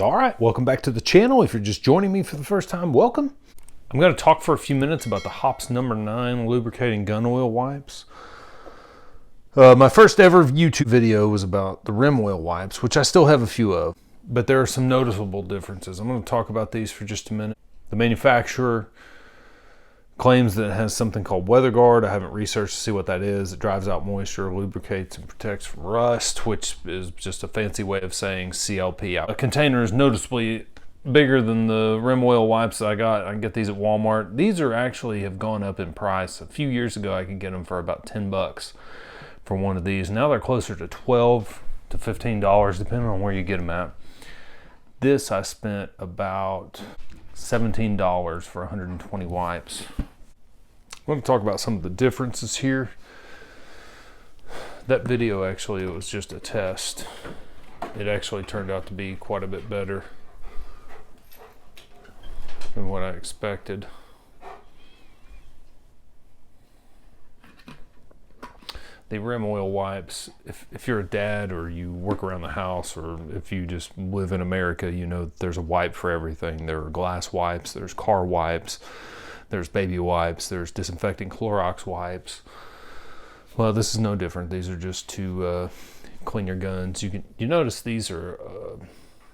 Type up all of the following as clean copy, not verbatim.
All right, welcome back to the channel. If you're just joining me for the first time, welcome. I'm going to talk for a few minutes about the Hoppe number 9 lubricating gun oil wipes. My first ever YouTube video was about the RemOil wipes, which I still have a few of, but there are some noticeable differences. I'm going to talk about these for just a minute. The manufacturer claims that it has something called weather guard. I haven't researched to see what that is. It drives out moisture, lubricates, and protects from rust, which is just a fancy way of saying CLP out. A container is noticeably bigger than the RemOil wipes that I got. I can get these at Walmart. These are actually have gone up in price. A few years ago, I could get them for about 10 bucks for one of these. Now they're closer to $12 to $15, depending on where you get them at. This I spent about $17 for 120 wipes. I'm going to talk about some of the differences here. That video actually, it was just a test. It actually turned out to be quite a bit better than what I expected. The RemOil wipes, if you're a dad or you work around the house, or if you just live in America, you know there's a wipe for everything. There are glass wipes, there's car wipes, there's baby wipes, there's disinfecting Clorox wipes. Well, this is no different. These are just to clean your guns. You notice these are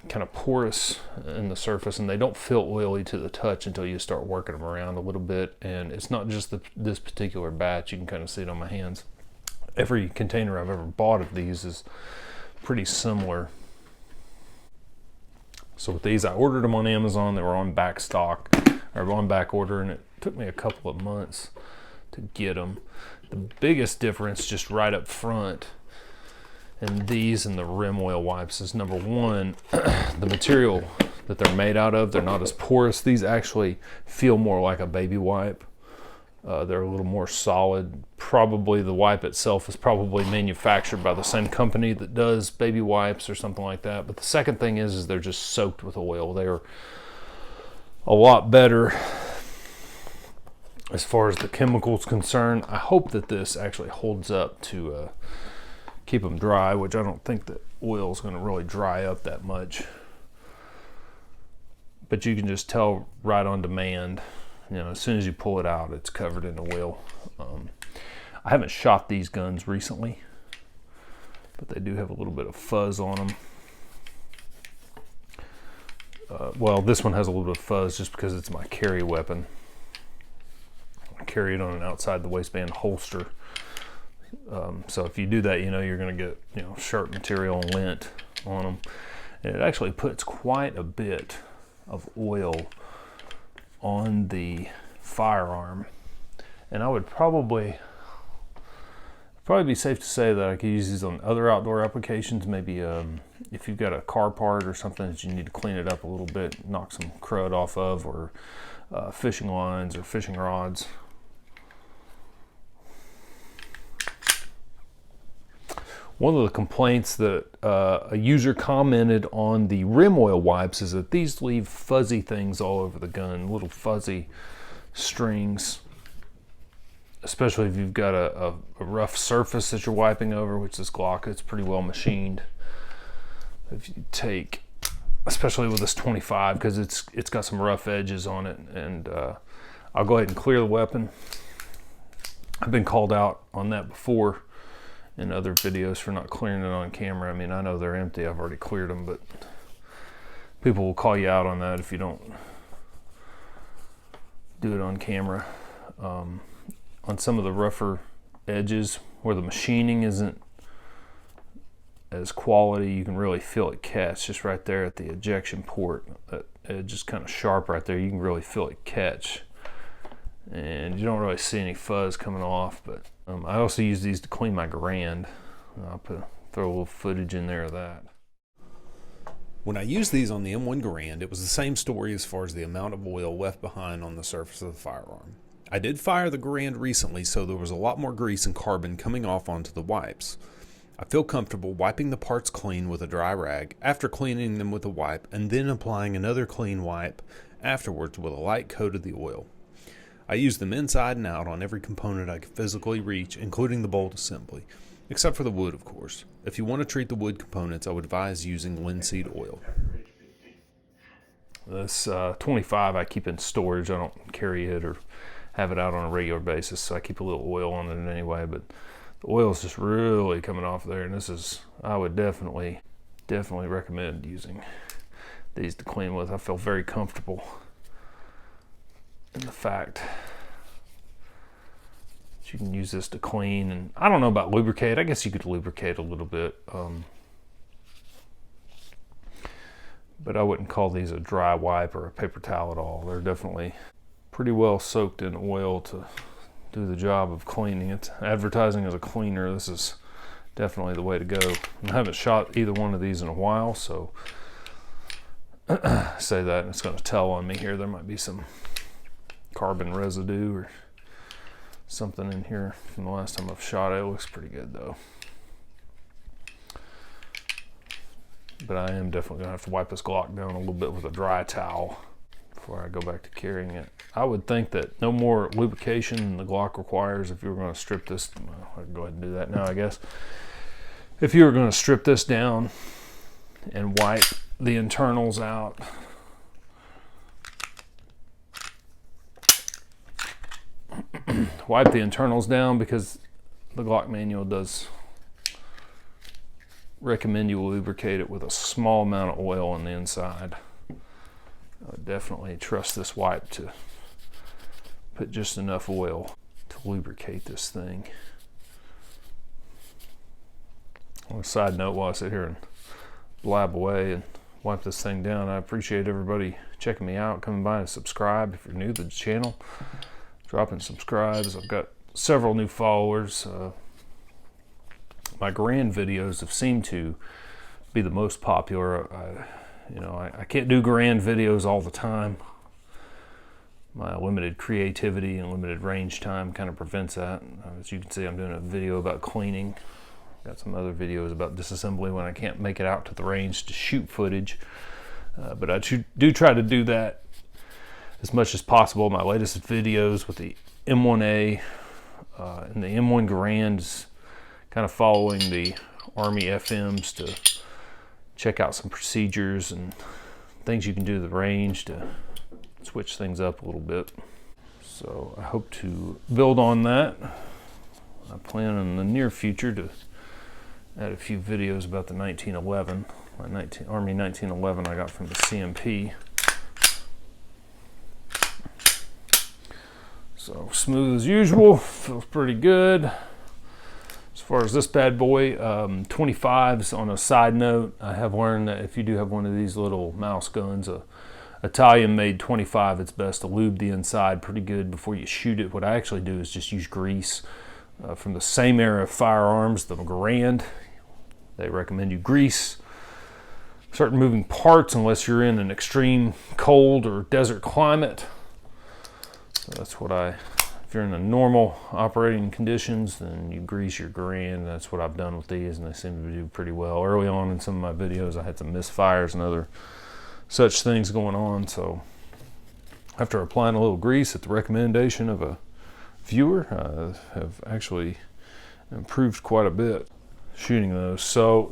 kind of porous in the surface, and they don't feel oily to the touch until you start working them around a little bit. And it's not just this particular batch. You can kind of see it on my hands. Every container I've ever bought of these is pretty similar. So with these, I ordered them on Amazon. They were on back stock, or on back order, and it took me a couple of months to get them. The biggest difference just right up front in these and the RemOil wipes is, number one, the material that they're made out of. They're not as porous. These actually feel more like a baby wipe. They're a little more solid. Probably the wipe itself is probably manufactured by the same company that does baby wipes or something like that. But the second thing is they're just soaked with oil. They're a lot better as far as the chemicals concerned. I hope that this actually holds up to keep them dry, which I don't think that oil is going to really dry up that much. But you can just tell right on demand. You know, as soon as you pull it out, it's covered in oil. I haven't shot these guns recently, but they do have a little bit of fuzz on them. Well, this one has a little bit of fuzz just because it's my carry weapon. I carry it on an outside the waistband holster. So if you do that, you know you're going to get, you know, sharp material and lint on them. And it actually puts quite a bit of oil on the firearm, and I would probably be safe to say that I could use these on other outdoor applications. Maybe if you've got a car part or something that you need to clean it up a little bit, knock some crud off of, or fishing lines or fishing rods. One of the complaints that a user commented on the RemOil wipes is that these leave fuzzy things all over the gun, little fuzzy strings, especially if you've got a rough surface that you're wiping over, which this Glock, it's pretty well machined. If you take, especially with this 25, because it's got some rough edges on it, and I'll go ahead and clear the weapon. I've been called out on that before in other videos for not clearing it on camera. I mean, I know they're empty, I've already cleared them, but people will call you out on that if you don't do it on camera. On some of the rougher edges where the machining isn't as quality, you can really feel it catch just right there at the ejection port. That edge is kind of sharp right there. You can really feel it catch, and you don't really see any fuzz coming off. But I also use these to clean my Garand. I'll throw a little footage in there of that. When I used these on the M1 Garand, it was the same story as far as the amount of oil left behind on the surface of the firearm. I did fire the Garand recently, so there was a lot more grease and carbon coming off onto the wipes. I feel comfortable wiping the parts clean with a dry rag after cleaning them with a wipe, and then applying another clean wipe afterwards with a light coat of the oil. I use them inside and out on every component I can physically reach, including the bolt assembly, except for the wood, of course. If you want to treat the wood components, I would advise using linseed oil. This 25 I keep in storage. I don't carry it or have it out on a regular basis, so I keep a little oil on it anyway, but the oil is just really coming off there, and this is, I would definitely recommend using these to clean with. I feel very comfortable in the fact that you can use this to clean, and I don't know about lubricate. I guess you could lubricate a little bit, but I wouldn't call these a dry wipe or a paper towel at all. They're definitely pretty well soaked in oil to do the job of cleaning. It's advertising as a cleaner. This is definitely the way to go. I haven't shot either one of these in a while, so say that and it's going to tell on me here. There might be some carbon residue or something in here from the last time I've shot it. It looks pretty good though. But I am definitely going to have to wipe this Glock down a little bit with a dry towel before I go back to carrying it. I would think that no more lubrication than the Glock requires. If you were going to strip this, well, I can go ahead and do that now, I guess. If you were going to strip this down and wipe the internals out, wipe the internals down, because the Glock manual does recommend you lubricate it with a small amount of oil on the inside. I would definitely trust this wipe to put just enough oil to lubricate this thing. On a side note, while I sit here and blab away and wipe this thing down, I appreciate everybody checking me out, coming by and subscribe. If you're new to the channel, dropping subscribes. I've got several new followers. My Garand videos have seemed to be the most popular. I can't do Garand videos all the time. My limited creativity and limited range time kind of prevents that. As you can see, I'm doing a video about cleaning. Got some other videos about disassembly when I can't make it out to the range to shoot footage. But I do try to do that as much as possible. My latest videos with the M1A and the M1 Garand is kind of following the Army FMs to check out some procedures and things you can do to the range to switch things up a little bit. So I hope to build on that. I plan in the near future to add a few videos about the 1911, my Army 1911 I got from the CMP. So smooth as usual, feels pretty good. As far as this bad boy, 25s, on a side note, I have learned that if you do have one of these little mouse guns, a Italian made 25, it's best to lube the inside pretty good before you shoot it. What I actually do is just use grease from the same era of firearms, the Garand. They recommend you grease certain moving parts unless you're in an extreme cold or desert climate. So that's what if you're in a normal operating conditions, then you grease your Garand. That's what I've done with these, and they seem to do pretty well. Early on in some of my videos, I had some misfires and other such things going on. So after applying a little grease at the recommendation of a viewer, I have actually improved quite a bit shooting those. So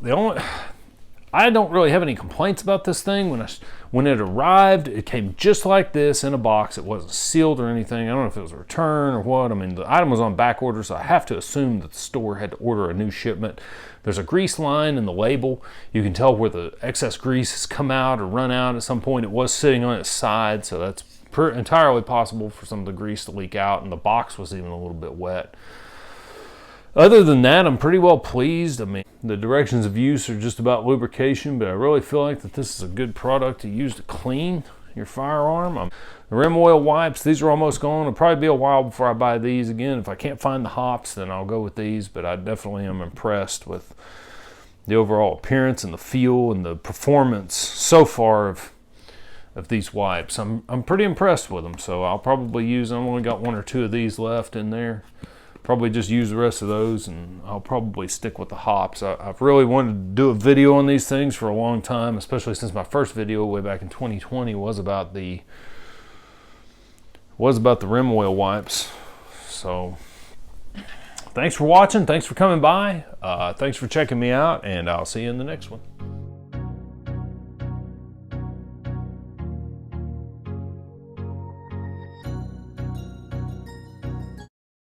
I don't really have any complaints about this thing. When it arrived, it came just like this in a box. It wasn't sealed or anything. I don't know if it was a return or what. I mean, the item was on back order, so I have to assume that the store had to order a new shipment. There's a grease line in the label. You can tell where the excess grease has come out or run out at some point. It was sitting on its side, so that's entirely possible for some of the grease to leak out, and the box was even a little bit wet. Other than that, I'm pretty well pleased. I mean, the directions of use are just about lubrication, but I really feel like that this is a good product to use to clean your firearm. The RemOil Wipes, these are almost gone. It'll probably be a while before I buy these again. If I can't find the hops, then I'll go with these, but I definitely am impressed with the overall appearance and the feel and the performance so far of these wipes. I'm pretty impressed with them, so I'll probably use them. I've only got one or two of these left in there. Probably just use the rest of those, and I'll probably stick with the hops. I've really wanted to do a video on these things for a long time, especially since my first video way back in 2020 was about the RemOil Wipes. So thanks for watching, thanks for coming by, thanks for checking me out, and I'll see you in the next one.